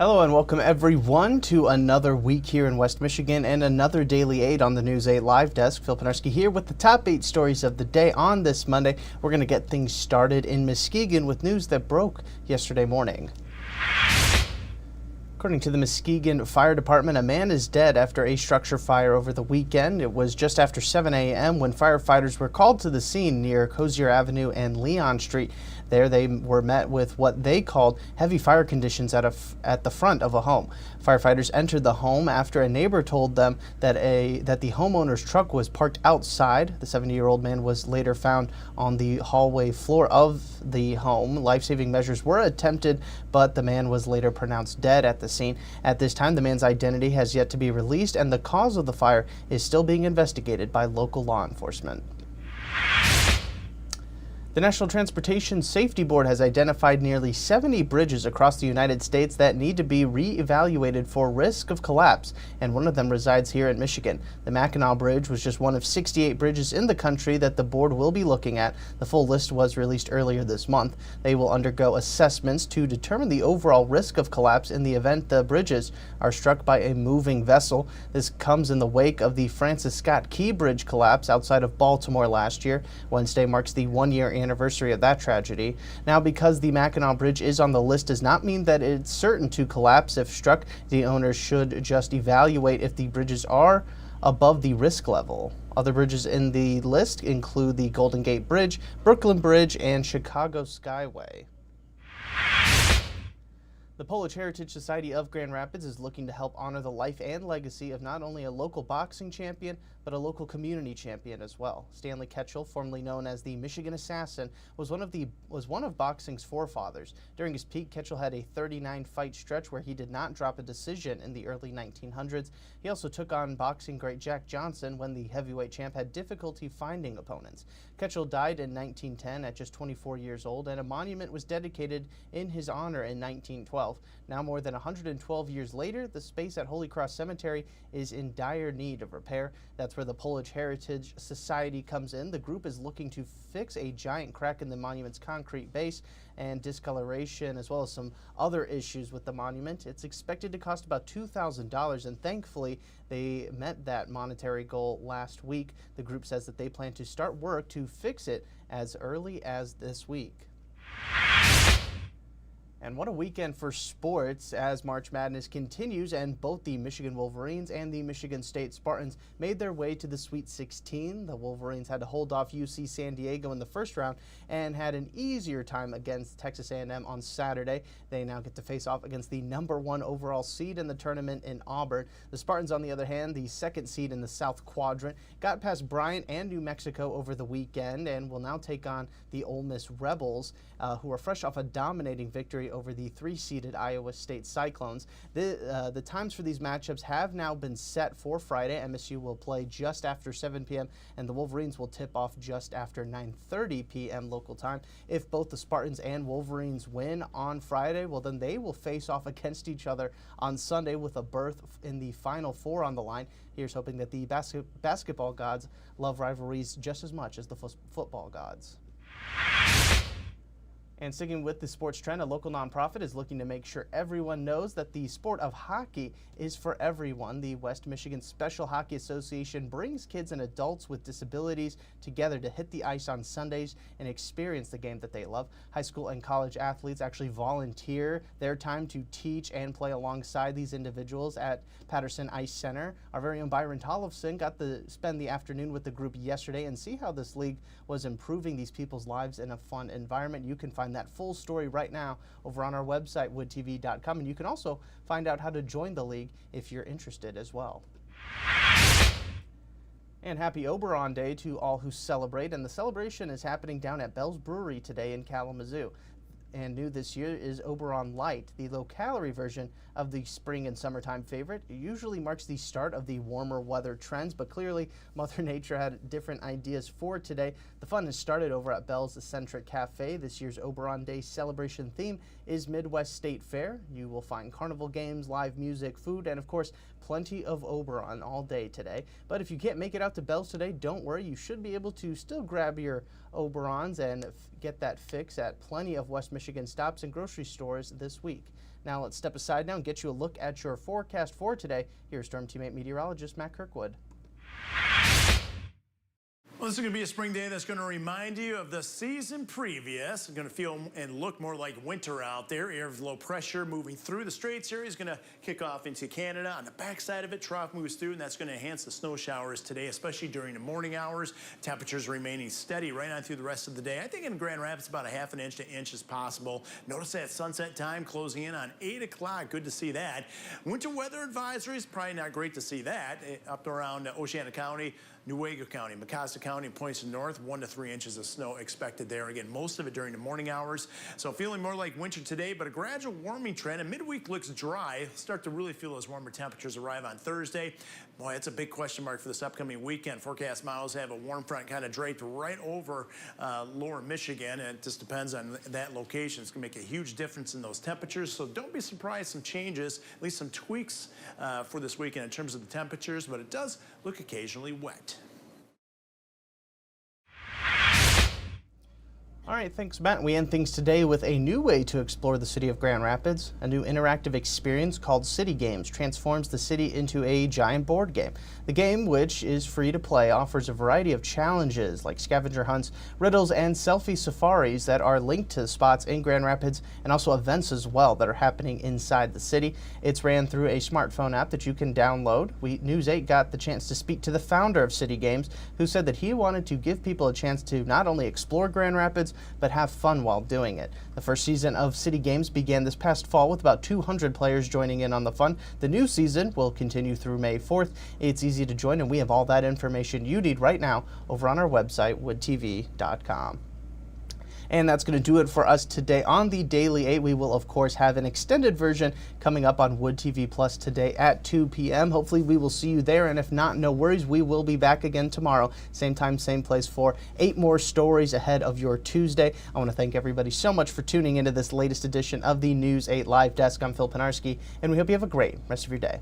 Hello and welcome everyone to another week here in West Michigan and another Daily 8 on the News 8 Live Desk. Phil Penarski here with the top 8 stories of the day on this Monday. We're going to get things started in Muskegon with news that broke yesterday morning. According to the Muskegon Fire Department, a man is dead after a structure fire over the weekend. It was just after 7 a.m. when firefighters were called to the scene near Cozier Avenue and Leon Street. There they were met with what they called heavy fire conditions at the front of a home. Firefighters entered the home after a neighbor told them that the homeowner's truck was parked outside. The 70-year-old man was later found on the hallway floor of the home. Life-saving measures were attempted, but the man was later pronounced dead at the scene. At this time, the man's identity has yet to be released, and the cause of the fire is still being investigated by local law enforcement. The National Transportation Safety Board has identified nearly 70 bridges across the United States that need to be re-evaluated for risk of collapse, and one of them resides here in Michigan. The Mackinac Bridge was just one of 68 bridges in the country that the board will be looking at. The full list was released earlier this month. They will undergo assessments to determine the overall risk of collapse in the event the bridges are struck by a moving vessel. This comes in the wake of the Francis Scott Key Bridge collapse outside of Baltimore last year. Wednesday marks the one-year anniversary of that tragedy. Now, because the Mackinac Bridge is on the list does not mean that it's certain to collapse if struck. The owners should just evaluate if the bridges are above the risk level. Other bridges in the list include the Golden Gate Bridge, Brooklyn Bridge, and Chicago Skyway. The Polish Heritage Society of Grand Rapids is looking to help honor the life and legacy of not only a local boxing champion, but a local community champion as well. Stanley Ketchel, formerly known as the Michigan Assassin, was one of boxing's forefathers. During his peak, Ketchel had a 39-fight stretch where he did not drop a decision in the early 1900s. He also took on boxing great Jack Johnson when the heavyweight champ had difficulty finding opponents. Ketchel died in 1910 at just 24 years old, and a monument was dedicated in his honor in 1912. Now, more than 112 years later, the space at Holy Cross Cemetery is in dire need of repair. That's where the Polish Heritage Society comes in. The group is looking to fix a giant crack in the monument's concrete base and discoloration, as well as some other issues with the monument. It's expected to cost about $2,000, and thankfully they met that monetary goal last week. The group says that they plan to start work to fix it as early as this week. And what a weekend for sports as March Madness continues, and both the Michigan Wolverines and the Michigan State Spartans made their way to the Sweet 16. The Wolverines had to hold off UC San Diego in the first round and had an easier time against Texas A&M on Saturday. They now get to face off against the #1 overall seed in the tournament in Auburn. The Spartans, on the other hand, the second seed in the South Quadrant, got past Bryant and New Mexico over the weekend and will now take on the Ole Miss Rebels, who are fresh off a dominating victory over the 3-seeded Iowa State Cyclones. The times for these matchups have now been set for Friday. MSU will play just after 7 p.m. and the Wolverines will tip off just after 9:30 p.m. local time. If both the Spartans and Wolverines win on Friday, well, then they will face off against each other on Sunday with a berth in the Final Four on the line. Here's hoping that the basketball gods love rivalries just as much as the football gods. And sticking with the sports trend, a local nonprofit is looking to make sure everyone knows that the sport of hockey is for everyone. The West Michigan Special Hockey Association brings kids and adults with disabilities together to hit the ice on Sundays and experience the game that they love. High school and college athletes actually volunteer their time to teach and play alongside these individuals at Patterson Ice Center. Our very own Byron Tollefson got to spend the afternoon with the group yesterday and see how this league was improving these people's lives in a fun environment. You can find that full story right now over on our website, woodtv.com, and you can also find out how to join the league if you're interested as well. And happy Oberon Day to all who celebrate, and the celebration is happening down at Bell's Brewery today in Kalamazoo. And new this year is Oberon Light, the low-calorie version of the spring and summertime favorite. It usually marks the start of the warmer weather trends, but clearly Mother Nature had different ideas for today. The fun has started over at Bell's Eccentric Cafe. This year's Oberon Day celebration theme is Midwest State Fair. You will find carnival games, live music, food, and of course, plenty of Oberon all day today. But if you can't make it out to Bell's today, don't worry. You should be able to still grab your Oberons and get that fix at plenty of West Michigan Michigan stops and grocery stores this week. Now let's step aside now and get you a look at your forecast for today. Here's Storm Team 8 meteorologist Matt Kirkwood. Well, this is going to be a spring day that's going to remind you of the season previous. It's going to feel and look more like winter out there. Air of low pressure moving through the Straits area is going to kick off into Canada. On the backside of it, trough moves through, and that's going to enhance the snow showers today, especially during the morning hours. Temperatures remaining steady right on through the rest of the day. I think in Grand Rapids, about a half an inch to inch is possible. Notice that sunset time closing in on 8 o'clock. Good to see that. Winter weather advisories, probably not great to see that. Up around Oceana County, Newaygo County, Mecosta County, and points to north, 1 to 3 inches of snow expected there. Again, most of it during the morning hours. So feeling more like winter today, but a gradual warming trend. And midweek looks dry. Start to really feel those warmer temperatures arrive on Thursday. Boy, it's a big question mark for this upcoming weekend. Forecast models have a warm front kind of draped right over lower Michigan, and it just depends on that location. It's going to make a huge difference in those temperatures. So don't be surprised, some changes, at least some tweaks for this weekend in terms of the temperatures, but it does look occasionally wet. All right, thanks, Matt. We end things today with a new way to explore the city of Grand Rapids. A new interactive experience called City Games transforms the city into a giant board game. The game, which is free to play, offers a variety of challenges like scavenger hunts, riddles, and selfie safaris that are linked to spots in Grand Rapids and also events as well that are happening inside the city. It's ran through a smartphone app that you can download. News 8 got the chance to speak to the founder of City Games, who said that he wanted to give people a chance to not only explore Grand Rapids, but have fun while doing it. The first season of City Games began this past fall with about 200 players joining in on the fun. The new season will continue through May 4th. It's easy to join, and we have all that information you need right now over on our website, woodtv.com. And that's going to do it for us today on the Daily 8. We will, of course, have an extended version coming up on Wood TV Plus today at 2 p.m. Hopefully, we will see you there. And if not, no worries. We will be back again tomorrow. Same time, same place for 8 more stories ahead of your Tuesday. I want to thank everybody so much for tuning into this latest edition of the News 8 Live Desk. I'm Phil Penarski, and we hope you have a great rest of your day.